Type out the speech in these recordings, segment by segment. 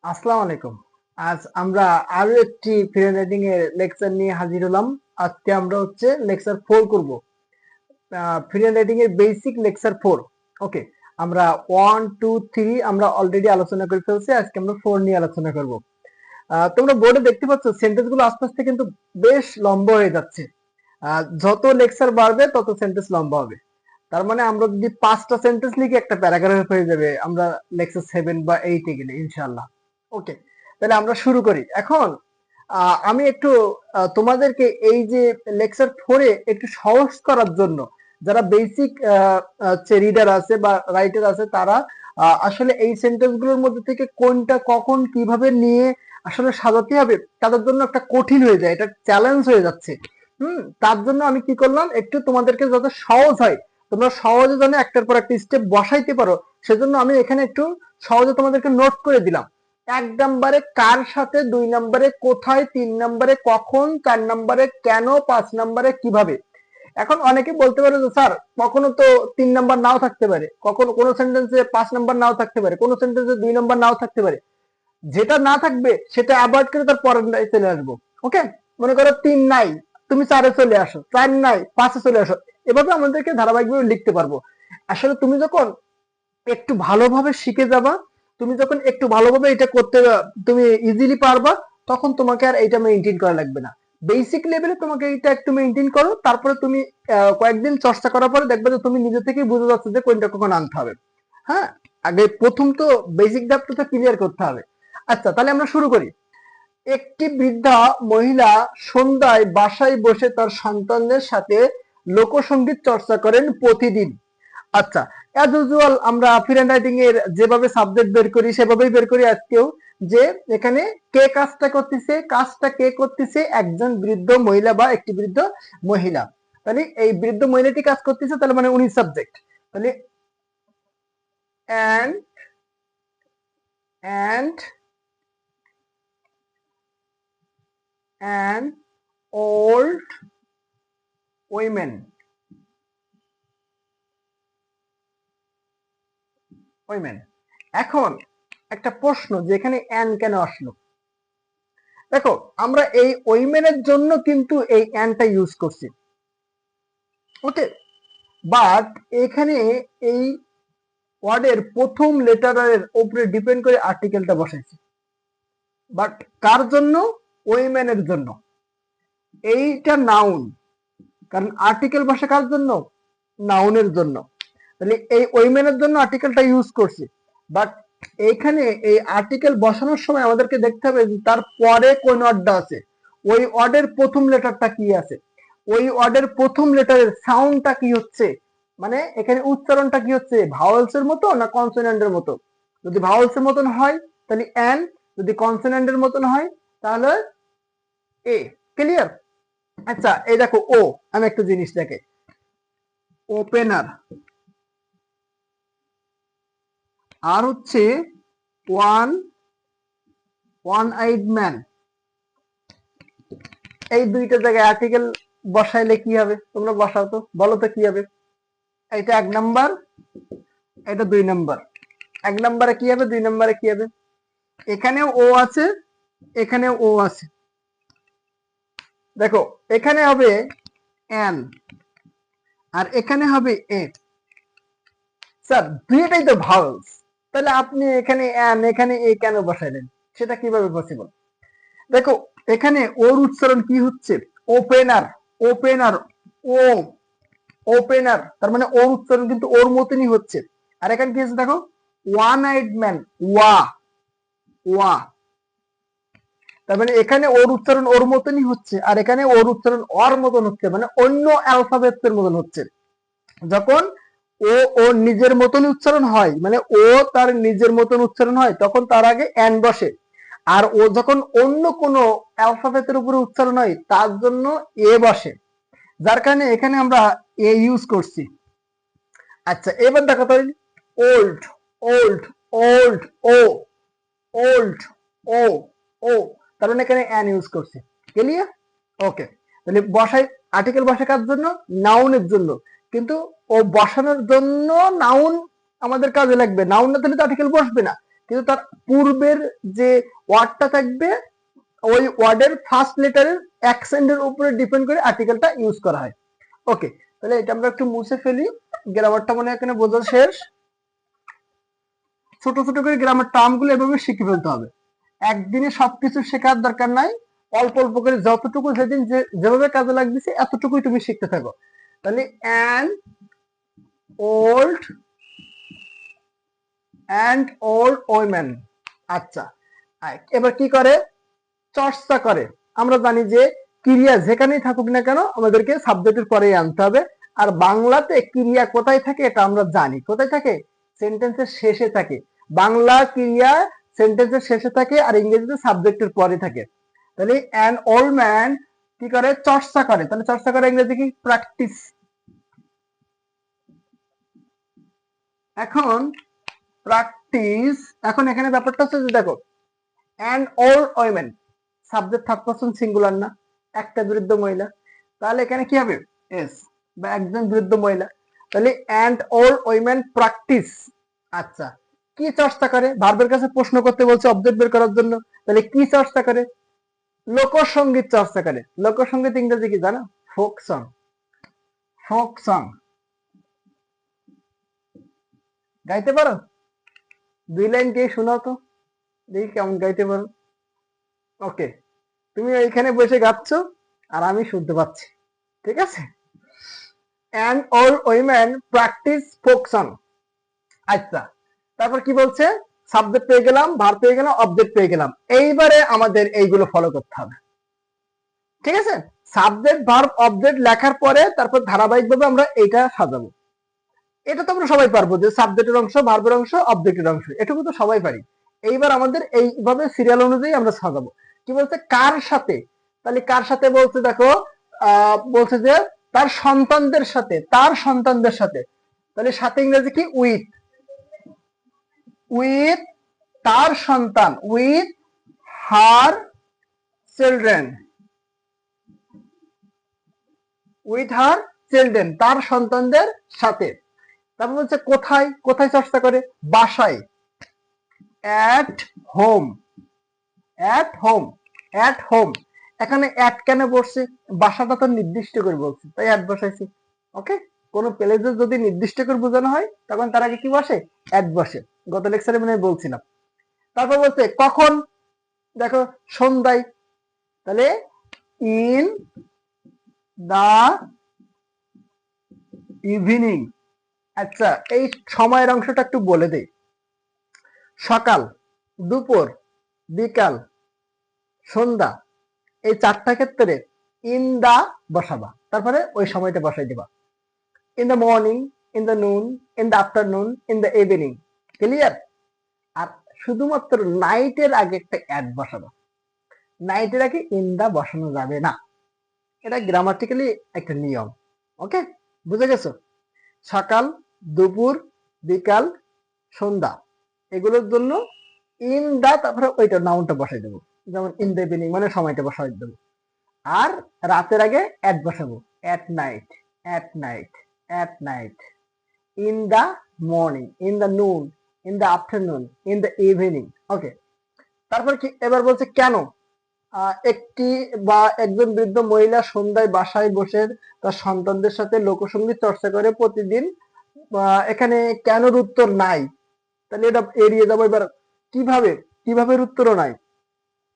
আসসালামু আলাইকুম। আজ আমরা আরো একটি ফ্রি রাইটিং এর লেকচার নিয়ে হাজির হলাম। আজকে আমরা লেকচার 4 করব। ফ্রি রাইটিং এর বেসিক লেকচার 4। ওকে। আমরা 1 2 3 আমরা অলরেডি আলোচনা করে ফেলছি। আজকে আমরা 4 নিয়ে আলোচনা করব। তোমরা বোর্ডে দেখতে পাচ্ছ সেন্টেন্স গুলো আস্তে আস্তে কিন্তু বেশ লম্বা হয়ে যাচ্ছে। যত লেকচার বাড়বে তত সেন্টেন্স লম্বা হবে। তার মানে আমরা যদি 5টা সেন্টেন্স লিখে একটা প্যারাগ্রাফ হয়ে যাবে আমরা লেকচার 7 বা 8 এ গেলে ইনশাআল্লাহ। ওকে, তাহলে আমরা শুরু করি এখন। আমি একটু তোমাদেরকে এই যে লেকচার 4 এ একটু সহজ করার জন্য যারা বেসিক রিডার আছে বা রাইটার আছে তারা আসলে এই সেন্টেন্স গুলোর মধ্যে থেকে কোনটা কখন কিভাবে নিয়ে আসলে সাজাতে হবে তাদের জন্য একটা কঠিন হয়ে যায়, এটা চ্যালেঞ্জ হয়ে যাচ্ছে। তার জন্য আমি কি করলাম, একটু তোমাদেরকে যাতে সহজ হয়, তোমরা সহজে যেন একটার পর একটা স্টেপ বসাইতে পারো, সেজন্য আমি এখানে একটু সহজে তোমাদেরকে নোট করে দিলাম। 1 নম্বরে কার সাথে, 2 নম্বরে কোথায়, 3 নম্বরে কখন, 4 নম্বরে কেন, 5 নম্বরে কিভাবে। এখন অনেকে বলতে পারে যে স্যার কখনো তো 3 নাম্বার নাও থাকতে পারে, কখনো কোনো সেন্টেন্সে 5 নাম্বার নাও থাকতে পারে, কোনো সেন্টেন্সে 2 নাম্বার নাও থাকতে পারে। যেটা না থাকবে সেটা অ্যাভয়েড করে তার পরের চলে আসবো। ওকে, মনে করো 3 নাই, তুমি 4 এ চলে আসো, 4 নাই 5 এ চলে আসো। এভাবে আমাদেরকে ধারাবাহিকভাবে লিখতে পারবো। আসলে তুমি যখন একটু ভালোভাবে শিখে যাবা, তুমি যখন একটু ভালোভাবে এটা করতে তুমি ইজিলি পারবা, তখন তোমাকে আর এটা মেইনটেইন করা লাগবে না। বেসিক লেভেলে তোমাকে এটা একটু মেইনটেইন করো, তারপরে তুমি কয়েকদিন চর্চা করার পরে দেখবে যে তুমি নিজে থেকেই বুঝে যাচ্ছে যে কোনটা কখন আনতে হবে। হ্যাঁ, আগে প্রথম তো বেসিক ধাপটা ক্লিয়ার করতে হবে। আচ্ছা, তাহলে আমরা শুরু করি। একটি বৃদ্ধা মহিলা সন্ধ্যায় বাসায় বসে তার সন্তানদের সাথে লোকসঙ্গীত চর্চা করেন প্রতিদিন। আচ্ছা, অ্যাজ ইউজুয়াল আমরা ফ্রি হ্যান্ড রাইটিং এর যেভাবে সাবজেক্ট বের করি সেভাবেই বের করি আজকেও, যে এখানে কে কাজটা করতেছে, কাজটা কে করতেছে, একজন বৃদ্ধ মহিলা বা একটি বৃদ্ধ মহিলা। তাহলে এই বৃদ্ধ মহিলাটি কাজ করতেছে, তাহলে মানে উনি সাবজেক্ট। তাহলে and and an old women. Women. এখন একটা প্রশ্ন, যে এখানে অ্যান কেন আসলো। দেখো, আমরা এই উইমেনের জন্য কিন্তু এই অ্যানটা ইউজ করছি। ওকে, বাট এখানে এই ওয়ার্ডের প্রথম লেটারের উপরে ডিপেন্ড করে আর্টিকেলটা বসাইছি। বাট কার জন্য? উইমেনের জন্য। এইটা নাউন, কারণ আর্টিকেল বসে কার জন্য? নাউনের জন্য। তাহলে এই উইমেনের জন্য আর্টিকেলটা ইউজ করছি। বাট এখানে এই আর্টিকেল বসানোর সময় আমাদেরকে দেখতে হবে যে তার পরে কোন ওয়ার্ডটা আছে, ওই ওয়ার্ডের প্রথম লেটারটা কি আছে, ওই ওয়ার্ডের প্রথম লেটারের সাউন্ডটা কি হচ্ছে, মানে এখানে উচ্চারণটা কি হচ্ছে, ভাওয়েলস এর মতো না কনসোনেন্টের মতো। যদি ভাওয়েলস এর মতন হয় তাহলে এন, যদি কনসোনেন্টের মতন হয় তাহলে এ। ক্লিয়ার? আচ্ছা, এই দেখো ও, আমি একটা জিনিস দেখে, ওপেনার, আর হচ্ছে ওয়ান ওয়ান আইড ম্যান। এই দুইটা জায়গায় আর্টিকেল বসাইলে কি হবে, তোমরা বসাও তো, বলো তো কি হবে। এটা 1 নাম্বার, এটা 2 নাম্বার। 1 নাম্বারে কি হবে, 2 নাম্বারে কি হবে? এখানেও ও আছে, এখানেও ও আছে। দেখো, এখানে হবে এন আর এখানে হবে এ। স্যার দুইটাই তো ভাওয়েলস, তাহলে আপনি এখানে এন এখানে এ কেন বসাইলেন, সেটা কিভাবে পসিবল? দেখো, এখানে ওর উচ্চারণ কি হচ্ছে, ওপেনার। ওপেনার, ও, ওপেনার, তার মানে ওর উচ্চারণ কিন্তু ওর মতনই হচ্ছে। আর এখানে কি হচ্ছে দেখো, ওয়ান আইড ম্যান, ওয়া, ওয়া। তার মানে এখানে ওর উচ্চারণ ওর মতনই হচ্ছে, আর এখানে ওর উচ্চারণ ওর মতন হচ্ছে, মানে অন্য অ্যালফাবেটের মতন হচ্ছে। যখন ও ওর নিজের মতন উচ্চারণ হয়, মানে ও তার নিজের মতন উচ্চারণ হয়, তখন তার আগে এন বসে। আর ও যখন অন্য কোনো অ্যালফাবেটের উপরে উচ্চারণ হয় তার জন্য এ বসে, যার কারণে এখানে আমরা এ ইউজ করছি। আচ্ছা, এবার দেখো তো, ওল্ড, ওল্ড, ওল্ড, ও, ওল্ড, ও, ও, তার মানে এখানে অ্যান ইউজ করছি। ক্লিয়ার? ওকে, তাহলে বসাই, আর্টিকেল বসে কার জন্য? নাউনের জন্য। কিন্তু ও বসানোর জন্য নাউন আমাদের কাজে লাগবে, নাউন না তাহলে তো আর্টিকেল বসবে না। কিন্তু তার পূর্বের যে ওয়ার্ডটা থাকবে ওই ওয়ার্ডের ফার্স্ট লেটারের অ্যাকসেন্টের উপরে ডিপেন্ড করে আর্টিকেলটা ইউজ করা হয়। ওকে, তাহলে এটা আমরা একটু মুছে ফেলি, গ্রামারটা মনে হয় এখানে বোঝা শেষ। ছোট ছোট করে গ্রামার টার্মগুলো এভাবে শিখে ফেলতে হবে, একদিনে সবকিছু শেখার দরকার নাই, অল্প অল্প করে যতটুকু যেদিন যেভাবে কাজে লাগতেছে এতটুকুই তুমি শিখতে থাকো। তাহলে অ্যান্ড ওল্ড ওমেন, আচ্ছা এবার কি করে, চর্চা করে। আমরা জানি যে ক্রিয়া যেখানেই থাকুক না কেন আমাদেরকে সাবজেক্টের পরেই আনতে হবে, আর বাংলাতে ক্রিয়া কোথায় থাকে এটা আমরা জানি, কোথায় থাকে, সেন্টেন্সের শেষে থাকে। বাংলা ক্রিয়া সেন্টেন্সের শেষে থাকে আর ইংরেজিতে সাবজেক্টের পরে থাকে। তাহলে অ্যান ওল্ড ম্যান কি করে, চর্চা করে। তাহলে চর্চা করে ইংরেজি কি, প্র্যাকটিস। এখন প্র্যাকটিস, এখন এখানে ব্যাপারটা হচ্ছে যে দেখো an old women, subject third person singular না, একটা বৃদ্ধ মহিলা, তাহলে এখানে কি হবে, এস বা একজন বৃদ্ধ মহিলা। তাহলে অ্যান্ড ওল্ড ওমেন প্র্যাকটিস, আচ্ছা কি চর্চা করে, ভার্বের কাছে প্রশ্ন করতে বলছে অবজেক্ট বের করার জন্য, তাহলে কি চর্চা করে, লোকসঙ্গীত চর্চা করে। লোকসঙ্গীত ইংরেজি কি জানো, ফোক সং। ফোক সং গাইতে পারো, 2 লাইন কে শোনাও তো দেখি কেমন গাইতে পারো। ওকে, তুমি এইখানে বসে গাচ্ছ আর আমি শুনতে পাচ্ছি, ঠিক আছে। And old women practice folk song, আচ্ছা তারপর কি বলছে, সাবজেক্ট পেয়ে গেলাম, ভার্ব পেয়ে গেলাম, অবজেক্ট পেয়ে গেলাম, এইবারে আমাদের এইগুলো ফলো করতে হবে, ঠিক আছে। সাবজেক্ট ভার্ব অবজেক্ট লেখার পরে তারপর ধারাবাহিকভাবে আমরা এটা সাজাবো। এটা তো আমরা সবাই পারবো যে সাবজেক্টের অংশ, ভার্বের অংশ, অবজেক্টের অংশ, এটুকু তো সবাই পারি। এইবার আমাদের এইভাবে সিরিয়াল অনুযায়ী আমরা সাজাবো। কি বলছে, কার সাথে, তাহলে কার সাথে বলছে দেখো, বলছে যে তার সন্তানদের সাথে, তার সন্তানদের সাথে, তাহলে সাথে ইংরেজি কি, উইথ। উইথ তার সন্তান, with her children, with her children, তার সন্তানদের সাথে। তারপর বলছে কোথায়, কোথায় চর্চা করে, বাসায়, at home, at home, at home. এখানে অ্যাট কেন বসছে, বাসাটা তো নির্দিষ্ট করে বলছে তাই অ্যাট বসাইছি। ওকে, কোন প্লেসে যদি নির্দিষ্ট করে বোঝানো হয় তখন তার আগে কি বসে, অ্যাট বসে, গত লেকচারে মানে বলছিলাম। তারপর বলছে কখন, দেখো সন্ধ্যায়, তাহলে ইন দা ইভিনিং। আচ্ছা এই সময়ের অংশটা একটু বলে দেই, সকাল, দুপুর, বিকাল, সন্ধ্যা, এই চারটা ক্ষেত্রে ইন দা বসাবা, তারপরে ওই সময়টা বসাই দিবা। In the morning, in the noon, in the afternoon, in the evening, clear. আর শুধুমাত্র নাইটের আগে একটা অ্যাড বসাবা, নাইটের আগে ইন দা বসানো যাবে না, এটা গ্রামাটিক্যালি একটা নিয়ম। ওকে, বুঝে গেছো। সকাল, দুপুর, বিকাল, সন্ধ্যা, এগুলোর জন্য ইন দা তারপরে ওইটা নাউনটা বসাই দেবো, যেমন ইন দ্য ইভিনিং মানে সময়টা বসাই দেবো। আর রাতের আগে অ্যাট বসাবো, at night, at night, at night, in the morning, in the noon, in the afternoon, in the evening. Okay, তারপর কি এবার বলছে কেন, একটি বা একজন বৃদ্ধ মহিলা সন্ধ্যায় বাসায় বসে তার সন্তানদের সাথে লোকসঙ্গীত চর্চা করে প্রতিদিন। এখানে কেনর উত্তর নাই, তাহলে এটা এড়িয়ে যাবো। এবার কিভাবে, কিভাবে উত্তরও নাই,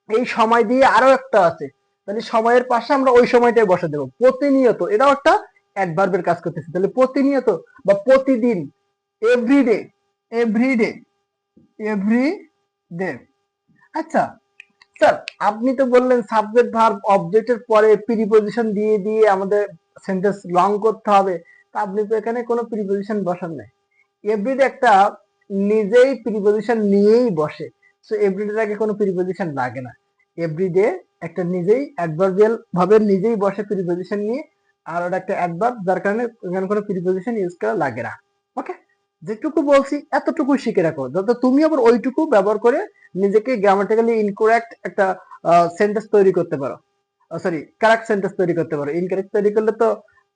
এই সময় দিয়ে আরো একটা আছে, তাহলে সময়ের পাশে আমরা ওই সময়টাই বসে দেবো, প্রতিনিয়ত, এটাও একটা অ্যাডভার্বের কাজ করতেছে। তাহলে প্রতিনিয়ত বা প্রতিদিন, এভরিডে, এভরিডে, এভরিডে। আচ্ছা স্যার আপনি তো বললেন সাবজেক্ট ভার্ব অবজেক্টের পরে প্রিপজিশন দিয়ে দিয়ে আমাদের সেন্টেন্স লং করতে হবে, তা আপনি তো এখানে কোনো প্রিপজিশন বসান নাই। এভরিডে একটা নিজেই প্রিপজিশন নিয়েই বসে, সো এভরিডের আগে কোনো প্রিপজিশন লাগে না। এভরিডে একটা নিজেই অ্যাডভার্বিয়াল ভাবে নিজেই বসে প্রিপজিশন নিয়ে, আর ওটা একটা অ্যাডভার্ব যার কারণে এখানে কোনো প্রিপজিশন ইউজ করা লাগে না। ওকে, যেটুকু বলছি এতটুকু শিখে রাখো, যাতে তুমি আবার ওইটুকু ব্যবহার করে নিজেকে গ্রামাটিক্যালি ইনকরেক্ট একটা সেন্টেন্স তৈরি করতে পারো, সরি কারেক্ট সেন্টেন্স তৈরি করতে পারো। ইনকারেক্ট তৈরি করলে তো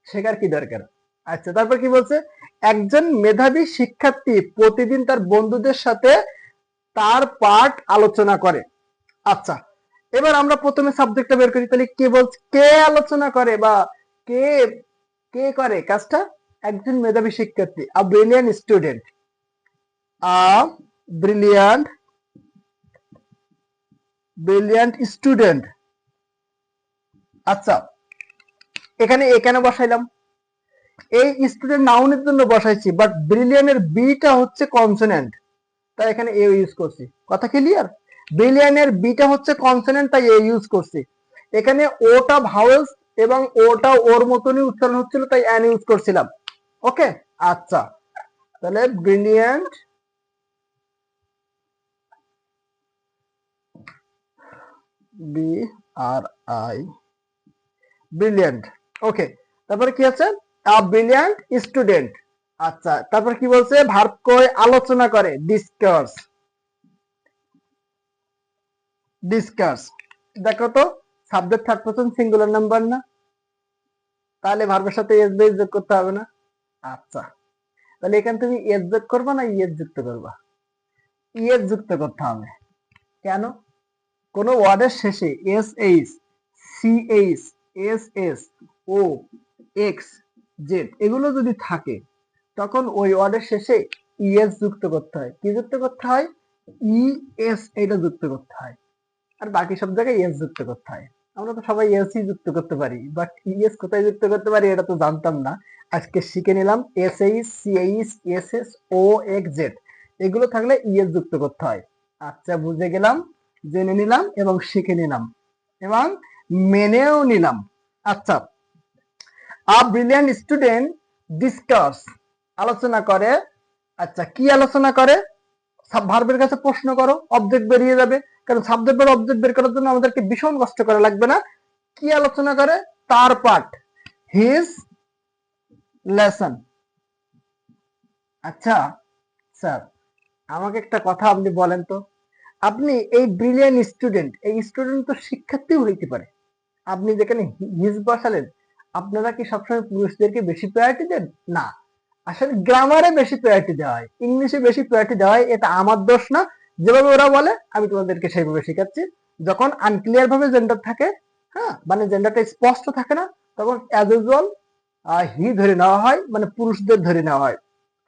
শেখার কি দরকার। আচ্ছা তারপর কি বলছে, একজন মেধাবী শিক্ষার্থী প্রতিদিন তার বন্ধুদের সাথে তার পার্ট আলোচনা করে। আচ্ছা, এবার আমরা প্রথমে সাবজেক্টটা বের করি। তাহলে কে বলছে, কে আলোচনা করে বা কে কে করে কাজটা? একজন মেধাবী শিক্ষার্থী, আ brilliant student, a brilliant brilliant student. আচ্ছা, এখানে এখানে বসাইলাম, এই স্টুডেন্ট নাউনের জন্য বসাইছি, বাট ব্রিলিয়ানের বিটা হচ্ছে কনসোনেন্ট, তাই এখানে এ ইউজ করছি। কথা ক্লিয়ার? ব্রিলিয়ানের বিটা হচ্ছে কনসোনেন্ট, তাই এ ইউজ করছি। এখানে ওটা ভাওয়েলস এবং ওটা ওর মতনই উচ্চারণ হচ্ছিল, তাই অ্যান ইউজ করছিলাম। ওকে, আচ্ছা, তাহলে brilliant B R I brilliant. Okay, তারপরে কি আছে? A brilliant student. আচ্ছা, তারপর কি বলছে? ভার্ব কই আলোচনা করে, ডিসকাস। ডিসকাস, দেখো তো subject third person singular number না, তাহলে ভার্বের সাথে এস বেস যোগ করতে হবে না? আচ্ছা, তাহলে এখানে তুমি এস যোগ করবা না ইএস যুক্ত করবা? ইএস যুক্ত করতে হবে। কেন? কোন ওয়ার্ডের শেষে S H, C H, S S, O, X, Z এগুলো যদি থাকে, তখন ওই ওয়ার্ডের শেষে ইএস যুক্ত করতে হয়। কি যুক্ত করতে হয়? ইএস, এটা যুক্ত করতে হয়। আর বাকি সব জায়গায় এস যুক্ত করতে হয়। আমরা তো সবাই এস ই যুক্ত করতে পারি, বাট ইএস কোথায় যুক্ত করতে পারি এটা তো জানতাম না। আজকে শিখে নিলাম। S H, C H, S S, O, X, Z এগুলো থাকলে ইএস যুক্ত করতে হয়। আচ্ছা, বুঝে গেলাম, জেনে নিলাম এবং শিখে নিলাম এবং মেনেও নিলাম। আচ্ছা, আ ব্রিলিয়ান্ট স্টুডেন্ট ডিসকাস, আলোচনা করে। আচ্ছা, কি আলোচনা করে? ভার্বের কাছে প্রশ্ন করো, অবজেক্ট বেরিয়ে যাবে। কারণ সাবজেক্ট বের অবজেক্ট বের করার জন্য আমাদেরকে ভীষণ কষ্ট করা লাগবে না। কি আলোচনা করে? তার পার্ট, হিজ লেসন। আচ্ছা স্যার, আমাকে একটা কথা আপনি বলেন তো, আপনি এই ব্রিলিয়ান্ট স্টুডেন্ট, এই স্টুডেন্ট তো শিক্ষার্থীও হইতে পারে। আপনি যেখানে হিজ বসালেন, আপনারা কি সবসময় পুরুষদেরকে বেশি প্রায়োরিটি দেন? না, আসলে গ্রামারে বেশি প্রায়োরিটি দেওয়া হয়, ইংলিশে বেশি প্রায়োরিটি দেওয়া হয়। এটা আমার দোষ না, যেভাবে ওরা বলে আমি তোমাদেরকে সেইভাবে শেখাচ্ছি। যখন আনক্লিয়ার ভাবে জেন্ডার থাকে, হ্যাঁ, মানে জেন্ডারটা স্পষ্ট থাকে না, তখন অ্যাজ ইউজুয়াল হি ধরে নেওয়া হয়, মানে পুরুষদের ধরে নেওয়া হয়।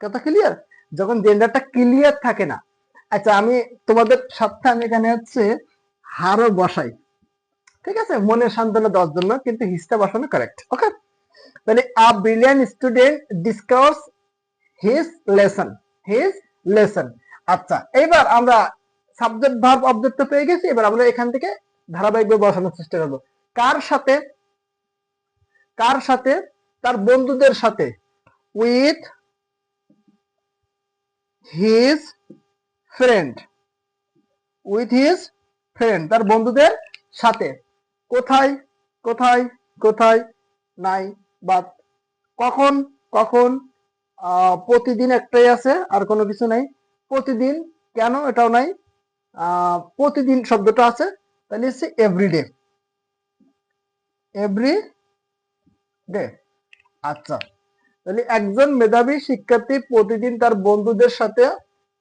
কথা ক্লিয়ার? যখন জেন্ডারটা ক্লিয়ার থাকে না। আচ্ছা, আমি তোমাদের সাথে আমি এখানে হচ্ছে হারও বসাই, ঠিক আছে, মনের সান্ত্বনা দেওয়ার জন্য, কিন্তু হিসটা বসানো কারেক্ট। ওকে, তাহলে আ brilliant student discuss his lesson, his lesson. আচ্ছা, এবার আমরা সাবজেক্ট ভার্ব অবজেক্ট তো পেয়ে গেছি। এবার আমরা এখান থেকে ধারাবাহিকভাবে বসানোর চেষ্টা করব। কার সাথে? কার সাথে? তার বন্ধুদের সাথে, with his friend, with his friend, তার বন্ধুদের সাথে। কোথায়? কোথায়? কোথায়? নাই, বাদ। কখন? কখন? প্রতিদিন একটাই আছে, আর কোনো কিছু নাই। প্রতিদিন কেন? এটাও নাই। প্রতিদিন শব্দটা আছে, তাহলে হচ্ছে এভরিডে, এভরি ডে। আচ্ছা, তাহলে একজন মেধাবী শিক্ষার্থী প্রতিদিন তার বন্ধুদের সাথে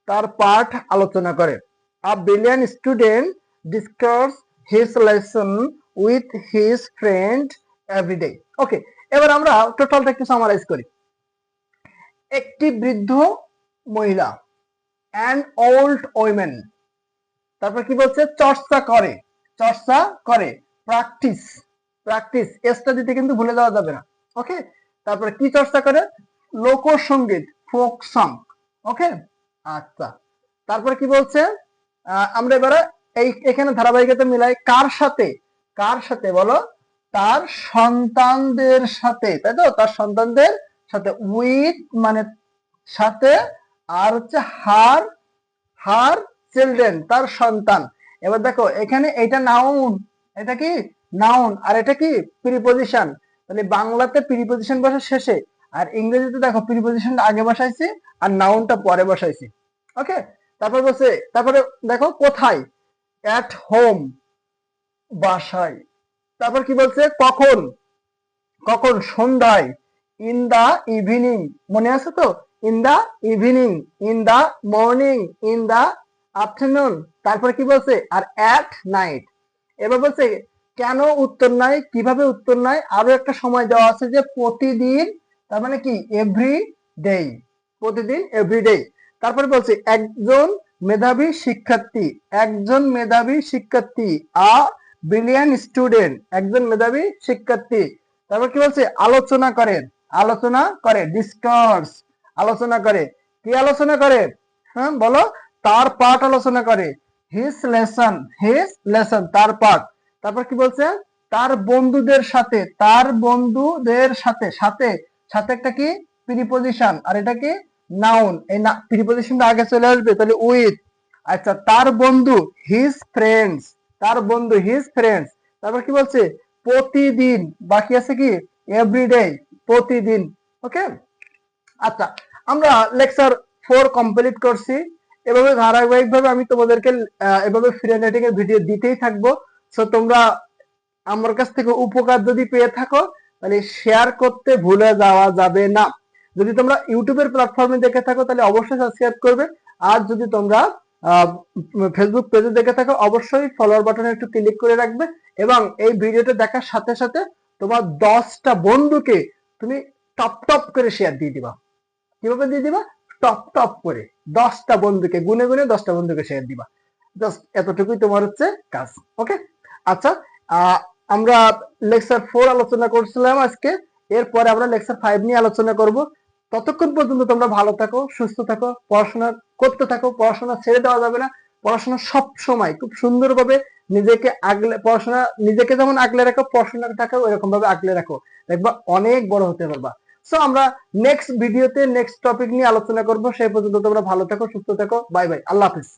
তার পাঠ আলোচনা করে। A brilliant student discuss his lesson with his friend everyday. Okay, এবার আমরা টোটালটা একটু সামারাইজ করি। একটি বৃদ্ধ মহিলা, অ্যান ওল্ড ওমেন। তারপর কি বলছে? চর্চা করে, চর্চা করে, প্র্যাকটিস, প্র্যাকটিস এসটা দিতে কিন্তু ভুলে যাওয়া যাবে না। ওকে, তারপরে কি চর্চা করে? লোকসঙ্গীত, ফোক সং। ওকে, আচ্ছা, তারপরে কি বলছে? আমরা এবারে এই এখানে ধারাবাহিকতা মিলাই। কার সাথে? কার সাথে বলো? তার সন্তানদের সাথে, তাই তো, তার সন্তানদের সাথে, উইথ মানে সাথে, আর হচ্ছে হার, হার চিলড্রেন, তার সন্তান। এবার দেখো এখানে এটা নাউন, এটা কি নাউন, আর এটা কি প্রিপজিশন। তাহলে বাংলাতে প্রিপজিশন বসে শেষে, আর ইংরেজিতে দেখো প্রিপজিশন আগে বসাইছি আর নাউনটা পরে বসাইছি। ওকে, তারপর বলছে, তারপরে দেখো কোথায়? অ্যাট হোম, বাসায়। তারপর কি বলছে? কখন? কখন? সন্ধ্যায়, ইন দা ইভিনিং, মনে আছে তো? In the evening, in the morning, in the afternoon, তারপরে কি বলছে আর অ্যাট নাইট। এবার বলছে কেন উত্তর নাই, কিভাবে উত্তর নাই, আরো একটা সময় দেওয়া আছে যে প্রতিদিন, তার মানে কি এভরি ডে, প্রতিদিন এভরি ডে। তারপরে বলছে একজন মেধাবী শিক্ষার্থী, একজন মেধাবী শিক্ষার্থী, আ ব্রিলিয়ান্ট স্টুডেন্ট, একজন মেধাবী শিক্ষার্থী। তারপর কি বলছে আলোচনা করে, আলোচনা করে, ডিসকাস, আলোচনা করে, কি আলোচনা করে, হ্যাঁ বলো, তার পাঠ আলোচনা করে, হিজ লেসন, হিজ লেসন, তার পাঠ। তারপর কি বলছে তার বন্ধুদের সাথে, তার বন্ধুদের সাথে, সাথে, সাথে একটা কি প্রিপজিশন, আর এটা কি নাউন, এই প্রিপজিশনটা আগে চলে আসবে, তাহলে উইথ। আচ্ছা তার বন্ধু হিজ ফ্রেন্ডস, তার বন্ধু হিজ ফ্রেন্ডস। তারপর কি বলছে প্রতিদিন, বাকি আছে কি এভরিডে, প্রতিদিন। ওকে, আচ্ছা আমরা লেকচার 4 কমপ্লিট করছি। এভাবে ধারাবাহিকভাবে আমি তোমাদেরকে এভাবে ফ্রি হ্যান্ডরাইটিং এর ভিডিও দিতেই থাকবো। সো তোমরা আমার কাছ থেকে উপকার যদি পেয়ে থাকো তাহলে শেয়ার করতে ভুলে যাওয়া যাবে না। যদি তোমরা ইউটিউবের প্ল্যাটফর্মে দেখে থাকো তাহলে অবশ্যই সাবস্ক্রাইব করবে, আর যদি তোমরা ফেসবুক পেজে দেখে থাকো অবশ্যই ফলোয়ার বাটনে একটু ক্লিক করে রাখবে, এবং এই ভিডিওটা দেখার সাথে সাথে তোমার 10টা বন্ধুকে তুমি টপ টপ করে শেয়ার দিয়ে দিবা। কিভাবে দিয়ে দিবা, টপ টপ করে 10টা বন্ধুকে, গুনে গুনে 10টা বন্ধুকে শেয়ার দিবা। জাস্ট এতটুকুই তোমার হচ্ছে কাজ। ওকে, আচ্ছা আমরা লেকচার 4 আলোচনা করছিলাম আজকে, এরপরে আমরা লেকচার 5 নিয়ে আলোচনা করব। ততক্ষণ পর্যন্ত তোমরা ভালো থাকো, সুস্থ থাকো, পড়াশোনা করতে থাকো, পড়াশোনা ছেড়ে দেওয়া যাবে না। পড়াশোনা সব সময় খুব সুন্দরভাবে নিজেকে আগলে, পড়াশোনা নিজেকে যেমন আগলে রাখো, পড়াশোনাটাকে এরকম ভাবে আগলে রাখো, দেখবা অনেক বড় হতে পারবা। সো আমরা নেক্সট ভিডিওতে নেক্সট টপিক নিয়ে আলোচনা করব। সেই পর্যন্ত তোমরা ভালো থাকো, সুস্থ থাকো, বাই বাই, আল্লাহ হাফিজ।